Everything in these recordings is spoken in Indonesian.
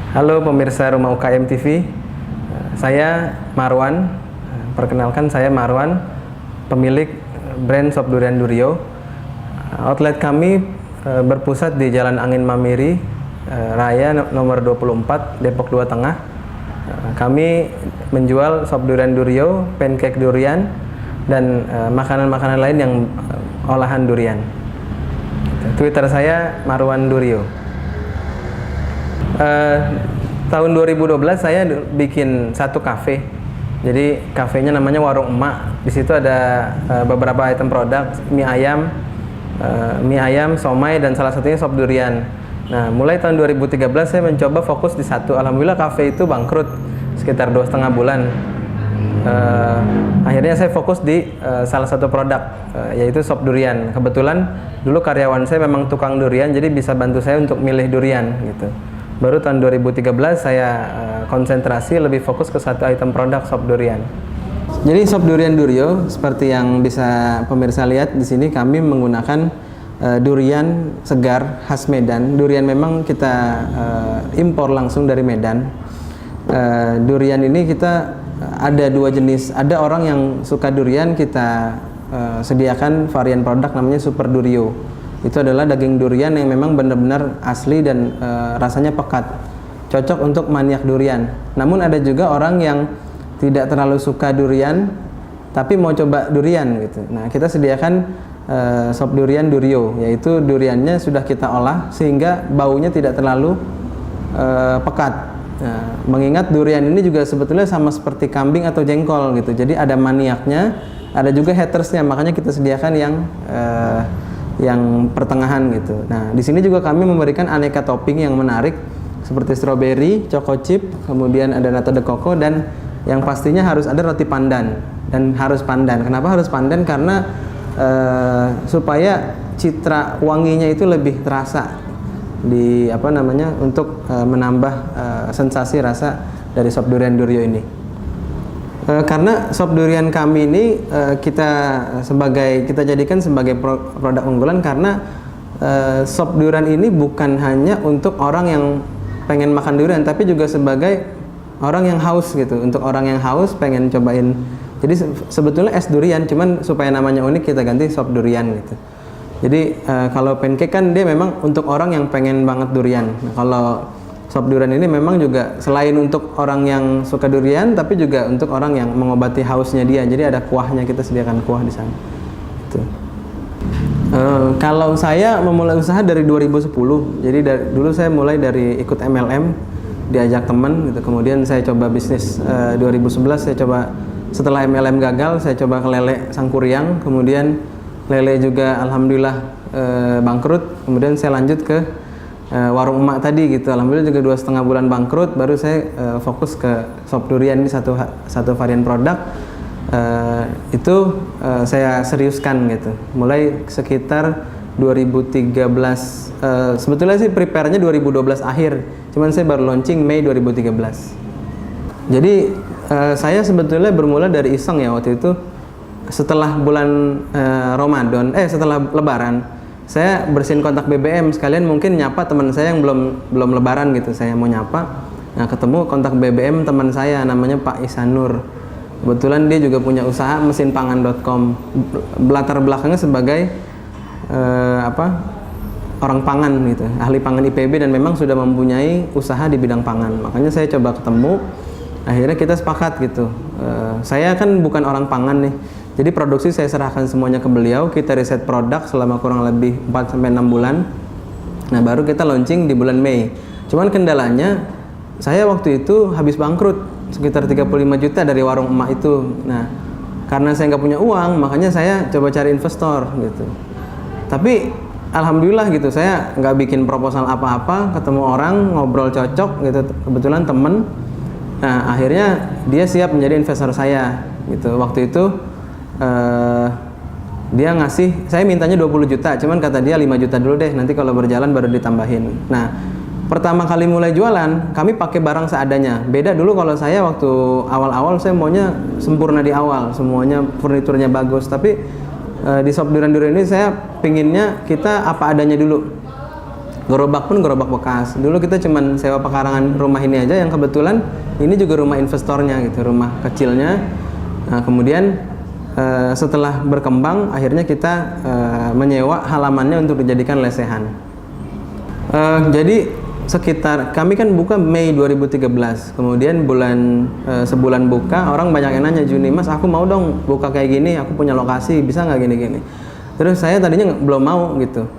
Halo pemirsa Rumah UKM TV, saya Marwan. Perkenalkan, saya Marwan, pemilik brand Sop Durian Durio. Outlet kami berpusat di Jalan Angin Mamiri Raya nomor 24, Depok 2 Tengah. Kami menjual sop durian Durio, pancake durian, dan makanan-makanan lain yang olahan durian. Twitter saya Marwan Durio. Tahun 2012 saya bikin satu kafe. Jadi kafenya namanya Warung Emak. Di situ ada beberapa item produk, mie ayam, somai, dan salah satunya sop durian. Nah, mulai tahun 2013 saya mencoba fokus di satu. Alhamdulillah kafe itu bangkrut sekitar 2,5 bulan. Akhirnya saya fokus di salah satu produk, yaitu sop durian. Kebetulan dulu karyawan saya memang tukang durian, jadi bisa bantu saya untuk milih durian gitu. Baru tahun 2013 saya konsentrasi lebih fokus ke satu item produk sop durian. Jadi sop durian Durio seperti yang bisa pemirsa lihat di sini, kami menggunakan durian segar khas Medan. Durian memang kita impor langsung dari Medan. Durian ini kita ada dua jenis. Ada orang yang suka durian, kita sediakan varian produk namanya Super Durio. Itu adalah daging durian yang memang benar-benar asli dan rasanya pekat, cocok untuk maniak durian. Namun ada juga orang yang tidak terlalu suka durian tapi mau coba durian gitu. Nah, kita sediakan sop durian Durio, yaitu duriannya sudah kita olah sehingga baunya tidak terlalu pekat. Nah, mengingat durian ini juga sebetulnya sama seperti kambing atau jengkol gitu. Jadi ada maniaknya, ada juga hatersnya. Makanya kita sediakan yang pertengahan gitu. Nah, di sini juga kami memberikan aneka topping yang menarik seperti strawberry, choco chip, kemudian ada nata de coco, dan yang pastinya harus ada roti pandan, dan harus pandan. Kenapa harus pandan? Karena supaya citra wanginya itu lebih terasa di untuk menambah sensasi rasa dari sop durian Durio ini. Karena sop durian kami ini kita jadikan sebagai produk unggulan karena sop durian ini bukan hanya untuk orang yang pengen makan durian, tapi juga sebagai orang yang haus gitu. Untuk orang yang haus pengen cobain. Jadi sebetulnya es durian, cuman supaya namanya unik kita ganti sop durian gitu. Jadi kalau pancake kan dia memang untuk orang yang pengen banget durian. Nah, kalau sop durian ini memang juga selain untuk orang yang suka durian, tapi juga untuk orang yang mengobati hausnya dia. Jadi ada kuahnya, kita sediakan kuah di sana. Gitu. Kalau saya memulai usaha dari 2010, jadi dulu saya mulai dari ikut MLM, diajak teman gitu. Kemudian saya coba bisnis 2011, saya coba setelah MLM gagal, saya coba ke lele Sangkuriang, kemudian lele juga alhamdulillah bangkrut. Kemudian saya lanjut ke Warung Emak tadi gitu. Alhamdulillah juga 2,5 bulan bangkrut, baru saya fokus ke sop durian ini, satu varian produk. Saya seriuskan gitu. Mulai sekitar 2013, sebetulnya sih prepare-nya 2012 akhir, cuman saya baru launching Mei 2013. Jadi saya sebetulnya bermula dari iseng ya waktu itu. Setelah bulan setelah Lebaran, saya bersihin kontak BBM sekalian, mungkin nyapa teman saya yang belum Lebaran gitu. Saya mau nyapa, nah ketemu kontak BBM teman saya namanya Pak Isanur. Kebetulan dia juga punya usaha mesinpangan.com. Latar belakangnya sebagai orang pangan gitu, ahli pangan IPB, dan memang sudah mempunyai usaha di bidang pangan. Makanya saya coba ketemu, akhirnya kita sepakat gitu. Saya kan bukan orang pangan nih, jadi produksi saya serahkan semuanya ke beliau. Kita riset produk selama kurang lebih 4-6 bulan. Nah, baru kita launching di bulan Mei. Cuman kendalanya, saya waktu itu habis bangkrut sekitar 35 juta dari Warung Emak itu. Nah, karena saya nggak punya uang, makanya saya coba cari investor gitu. Tapi alhamdulillah gitu, saya nggak bikin proposal apa-apa, ketemu orang, ngobrol cocok gitu, kebetulan temen. Nah, akhirnya dia siap menjadi investor saya gitu. Waktu itu dia ngasih, saya mintanya 20 juta, cuman kata dia 5 juta dulu deh, nanti kalau berjalan baru ditambahin. Nah, pertama kali mulai jualan, kami pakai barang seadanya. Beda dulu kalau saya waktu awal-awal, saya maunya sempurna di awal, semuanya furniturnya bagus. Tapi di sop durian ini saya pinginnya kita apa adanya dulu. Gerobak pun gerobak bekas. Dulu kita cuman sewa pekarangan rumah ini aja, yang kebetulan ini juga rumah investornya gitu, rumah kecilnya. Nah, kemudian setelah berkembang, akhirnya kita menyewa halamannya untuk dijadikan lesehan. Jadi sekitar, kami kan buka Mei 2013, kemudian sebulan buka, orang banyak yang nanya, Juni, Mas aku mau dong buka kayak gini, aku punya lokasi, bisa nggak gini-gini. Terus saya tadinya belum mau gitu,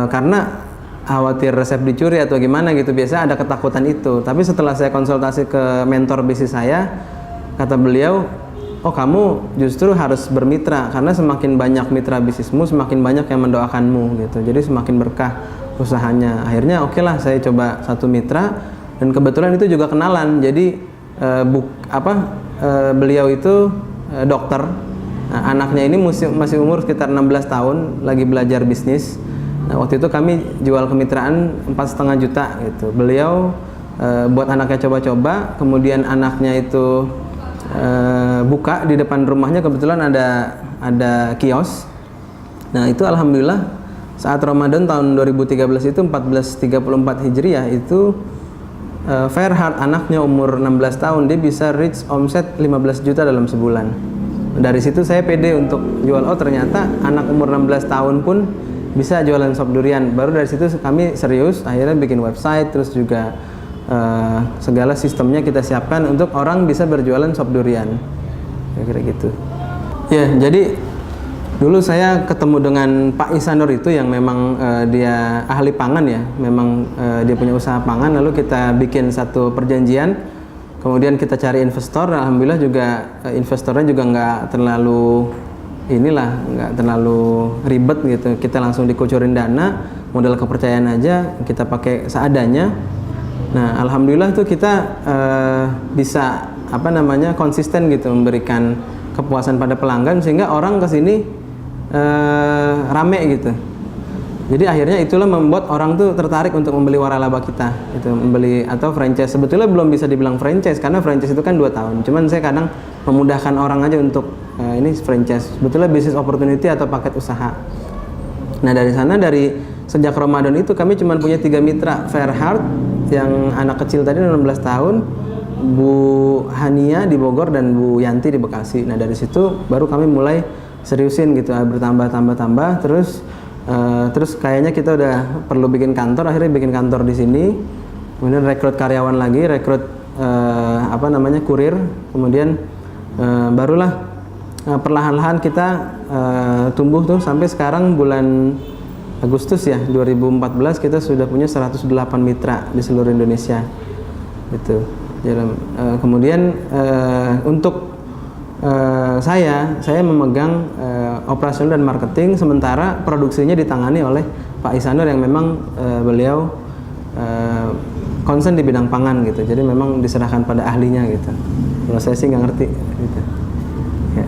karena khawatir resep dicuri atau gimana gitu, biasa ada ketakutan itu. Tapi setelah saya konsultasi ke mentor bisnis saya, kata beliau, oh kamu justru harus bermitra, karena semakin banyak mitra bisnismu, semakin banyak yang mendoakanmu gitu, jadi semakin berkah usahanya. Akhirnya oke lah, saya coba satu mitra, dan kebetulan itu juga kenalan. Jadi beliau itu dokter, nah, anaknya ini masih umur sekitar 16 tahun, lagi belajar bisnis. Nah, waktu itu kami jual kemitraan 4,5 juta gitu. Beliau buat anaknya coba-coba, kemudian anaknya itu buka di depan rumahnya, kebetulan ada kios. Nah, itu alhamdulillah saat Ramadan tahun 2013 itu 1434 Hijriah itu Fairhart anaknya umur 16 tahun, dia bisa reach omset 15 juta dalam sebulan. Dari situ saya pede untuk jual, oh ternyata anak umur 16 tahun pun bisa jualan sop durian. Baru dari situ kami serius, akhirnya bikin website, terus juga segala sistemnya kita siapkan untuk orang bisa berjualan sop durian, kira-kira gitu. Ya, jadi dulu saya ketemu dengan Pak Ihsanur itu yang memang dia ahli pangan ya, memang dia punya usaha pangan. Lalu kita bikin satu perjanjian, kemudian kita cari investor. Alhamdulillah juga investornya juga nggak terlalu nggak terlalu ribet gitu. Kita langsung dikucurin dana, modal kepercayaan aja, kita pakai seadanya. Nah, alhamdulillah tuh kita bisa konsisten gitu, memberikan kepuasan pada pelanggan sehingga orang kesini rame gitu. Jadi akhirnya itulah membuat orang tuh tertarik untuk membeli waralaba kita, itu membeli atau franchise. Sebetulnya belum bisa dibilang franchise karena franchise itu kan 2 tahun. Cuman saya kadang memudahkan orang aja untuk ini franchise. Sebetulnya business opportunity atau paket usaha. Nah, dari sana, dari sejak Ramadan itu kami cuma punya 3 mitra. Fairhart yang anak kecil tadi 16 tahun, Bu Hania di Bogor, dan Bu Yanti di Bekasi. Nah, dari situ baru kami mulai seriusin gitu, bertambah terus kayaknya kita udah perlu bikin kantor, akhirnya bikin kantor di sini. Kemudian rekrut karyawan lagi, rekrut kurir, kemudian barulah perlahan-lahan kita tumbuh tuh sampai sekarang bulan Agustus ya 2014 kita sudah punya 108 mitra di seluruh Indonesia gitu. Kemudian untuk saya memegang operasional dan marketing, sementara produksinya ditangani oleh Pak Ihsanur yang memang beliau concern di bidang pangan gitu. Jadi memang diserahkan pada ahlinya gitu. Kalau saya sih nggak ngerti gitu. Ya.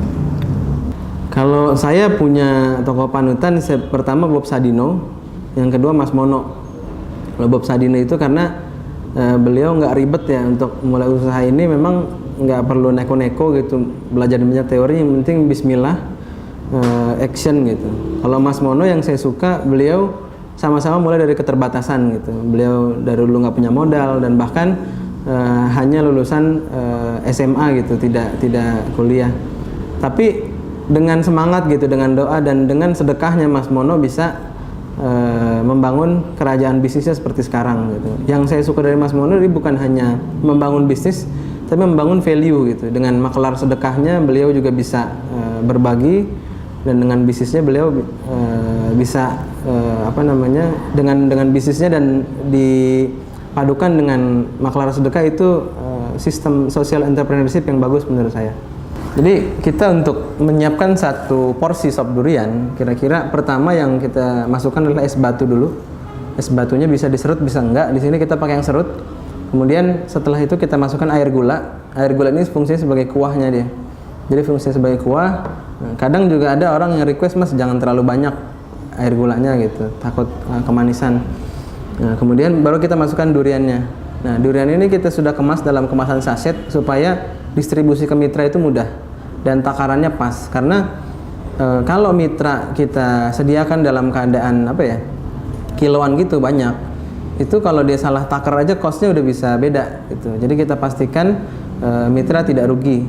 Kalau saya punya tokoh panutan, pertama Bob Sadino, yang kedua Mas Mono. Kalau Bob Sadino itu karena beliau nggak ribet ya untuk mulai usaha ini, memang nggak perlu neko-neko gitu, belajar banyak teori, yang penting bismillah, action gitu. Kalau Mas Mono yang saya suka, beliau sama-sama mulai dari keterbatasan gitu. Beliau dari dulu nggak punya modal dan bahkan hanya lulusan SMA gitu, tidak kuliah. Tapi dengan semangat gitu, dengan doa dan dengan sedekahnya Mas Mono bisa membangun kerajaan bisnisnya seperti sekarang gitu. Yang saya suka dari Mas Mono ini bukan hanya membangun bisnis, tapi membangun value gitu. Dengan makelar sedekahnya beliau juga bisa berbagi, dan dengan bisnisnya beliau bisa dengan bisnisnya dan dipadukan dengan makelar sedekah, itu sistem social entrepreneurship yang bagus menurut saya. Jadi kita untuk menyiapkan satu porsi sop durian, kira-kira pertama yang kita masukkan adalah es batu dulu. Es batunya bisa diserut bisa enggak. Di sini kita pakai yang serut. Kemudian setelah itu kita masukkan air gula. Air gula ini fungsinya sebagai kuahnya dia. Jadi fungsinya sebagai kuah. Nah, kadang juga ada orang yang request, Mas jangan terlalu banyak air gulanya gitu, takut kemanisan. Nah, kemudian baru kita masukkan duriannya. Nah, durian ini kita sudah kemas dalam kemasan saset supaya distribusi ke mitra itu mudah dan takarannya pas. Karena kalau mitra kita sediakan dalam keadaan kiloan gitu banyak, itu kalau dia salah takar aja costnya udah bisa beda gitu. Jadi kita pastikan mitra tidak rugi,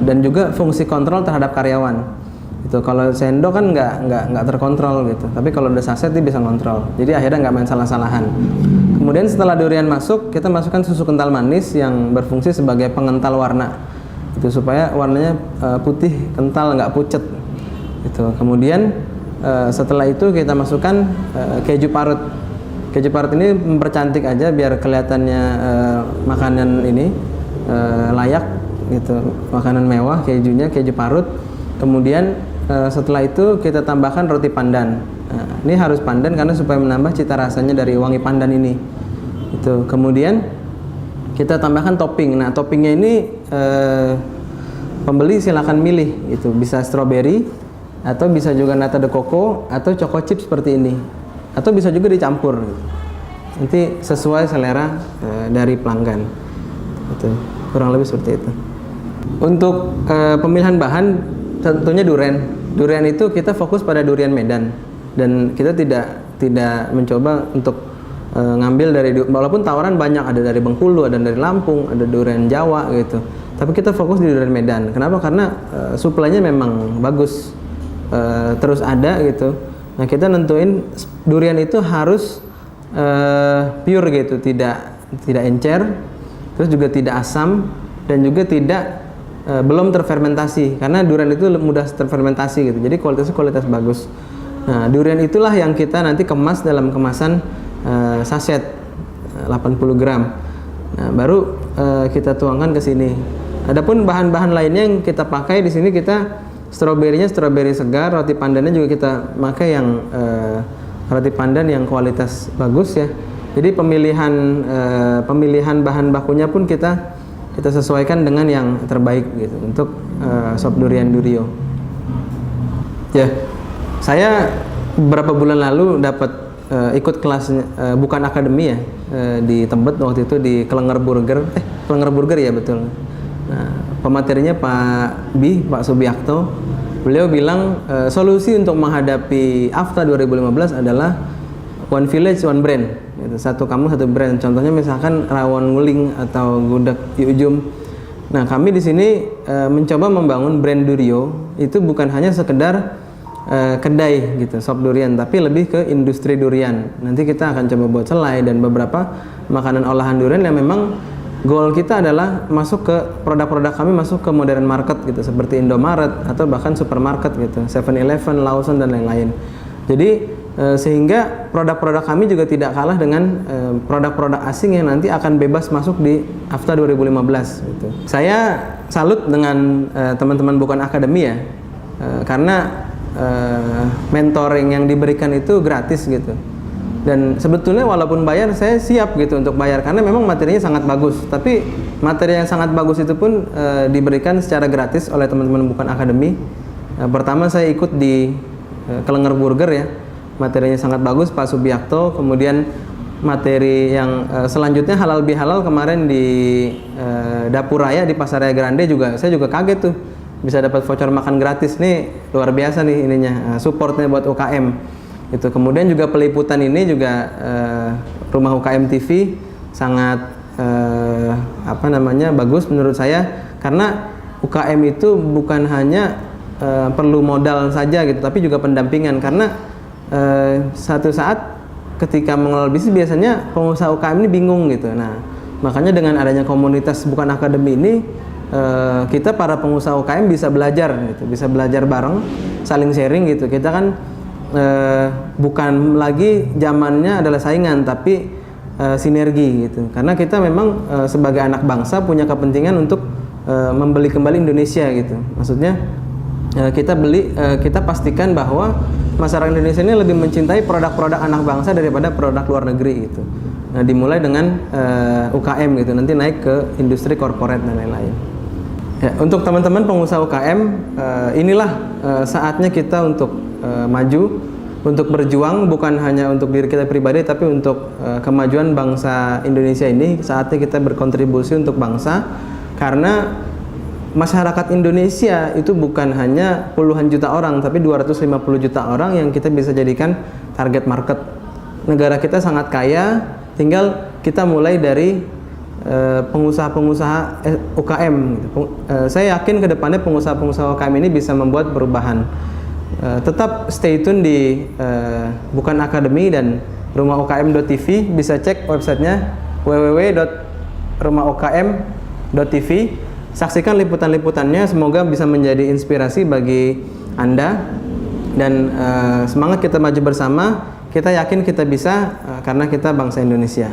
dan juga fungsi kontrol terhadap karyawan. Itu kalau sendok kan nggak terkontrol gitu. Tapi kalau udah saset dia bisa kontrol. Jadi akhirnya nggak main salah-salahan. Kemudian setelah durian masuk, kita masukkan susu kental manis yang berfungsi sebagai pengental warna. Itu supaya warnanya putih kental, nggak pucet. Itu. Kemudian setelah itu kita masukkan keju parut. Keju parut ini mempercantik aja biar kelihatannya makanan ini layak gitu, makanan mewah, kejunya keju parut. Kemudian setelah itu kita tambahkan roti pandan. Nah, ini harus pandan karena supaya menambah cita rasanya dari wangi pandan ini. Itu. Kemudian kita tambahkan topping. Nah, toppingnya ini pembeli silakan milih. Itu bisa strawberry atau bisa juga nata de coco atau choco chip seperti ini. Atau bisa juga dicampur. Nanti sesuai selera dari pelanggan. Itu. Kurang lebih seperti itu. Untuk pemilihan bahan tentunya durian. Durian itu kita fokus pada durian Medan dan kita tidak mencoba untuk ngambil dari, walaupun tawaran banyak, ada dari Bengkulu, ada dari Lampung, ada durian Jawa gitu. Tapi kita fokus di durian Medan. Kenapa? Karena suplainya memang bagus, terus ada gitu. Nah, kita nentuin durian itu harus pure gitu, tidak encer, terus juga tidak asam dan juga tidak belum terfermentasi, karena durian itu mudah terfermentasi gitu. Jadi kualitasnya kualitas bagus. Nah, durian itulah yang kita nanti kemas dalam kemasan saset 80 gram. Nah, baru kita tuangkan ke sini. Adapun bahan-bahan lainnya yang kita pakai di sini, kita stroberinya stroberi segar, roti pandannya juga kita pakai yang roti pandan yang kualitas bagus ya. Jadi pemilihan bahan bakunya pun kita sesuaikan dengan yang terbaik gitu untuk sop durian Durio. Ya, saya beberapa bulan lalu dapat ikut kelas bukan akademi ya, di Tembet waktu itu di Klenger Burger ya, betul. Nah, pematerinya Pak Subiakto. Beliau bilang solusi untuk menghadapi AFTA 2015 adalah One Village One Brand. Gitu. Satu kamu satu brand. Contohnya misalkan rawon nguling atau gudeg Ujum. Nah, kami di sini mencoba membangun brand Durio itu bukan hanya sekedar kedai gitu, sop durian, tapi lebih ke industri durian. Nanti kita akan coba buat selai dan beberapa makanan olahan durian yang memang goal kita adalah masuk ke produk-produk kami masuk ke modern market gitu, seperti Indomaret atau bahkan supermarket gitu, 7-Eleven, Lawson dan lain-lain. Jadi sehingga produk-produk kami juga tidak kalah dengan produk-produk asing yang nanti akan bebas masuk di AFTA 2015 gitu. Saya salut dengan teman-teman bukan akademi ya, karena mentoring yang diberikan itu gratis gitu. Dan sebetulnya walaupun bayar, saya siap gitu untuk bayar karena memang materinya sangat bagus. Tapi materi yang sangat bagus itu pun diberikan secara gratis oleh teman-teman bukan akademi. Pertama saya ikut di Klenger Burger ya. Materinya sangat bagus Pak Subiakto. Kemudian materi yang selanjutnya halal bihalal kemarin di Dapur Raya di Pasaraya Grande juga, saya juga kaget tuh bisa dapat voucher makan gratis nih, luar biasa nih ininya, supportnya buat UKM itu. Kemudian juga peliputan ini juga Rumah UKM TV sangat bagus menurut saya, karena UKM itu bukan hanya perlu modal saja gitu, tapi juga pendampingan. Karena satu saat ketika mengelola bisnis biasanya pengusaha UKM ini bingung gitu. Nah, makanya dengan adanya komunitas bukan akademi ini, kita para pengusaha UKM bisa belajar gitu, bisa belajar bareng, saling sharing gitu. Kita kan bukan lagi zamannya adalah saingan, tapi sinergi gitu. Karena kita memang sebagai anak bangsa punya kepentingan untuk membeli kembali Indonesia gitu. Maksudnya kita pastikan bahwa masyarakat Indonesia ini lebih mencintai produk-produk anak bangsa daripada produk luar negeri gitu. Nah, dimulai dengan UKM gitu, nanti naik ke industri korporat dan lain-lain. Ya, untuk teman-teman pengusaha UKM, inilah saatnya kita untuk maju, untuk berjuang bukan hanya untuk diri kita pribadi, tapi untuk kemajuan bangsa Indonesia ini. Saatnya kita berkontribusi untuk bangsa, karena masyarakat Indonesia itu bukan hanya puluhan juta orang, tapi 250 juta orang yang kita bisa jadikan target market negara kita sangat kaya, tinggal kita mulai dari pengusaha-pengusaha UKM gitu. Saya yakin kedepannya pengusaha-pengusaha UKM ini bisa membuat perubahan. Tetap stay tune di Bukan Akademi dan rumahukm.tv, bisa cek websitenya www.rumahukm.tv. Saksikan liputan-liputannya, semoga bisa menjadi inspirasi bagi Anda, dan semangat kita maju bersama. Kita yakin kita bisa, karena kita bangsa Indonesia.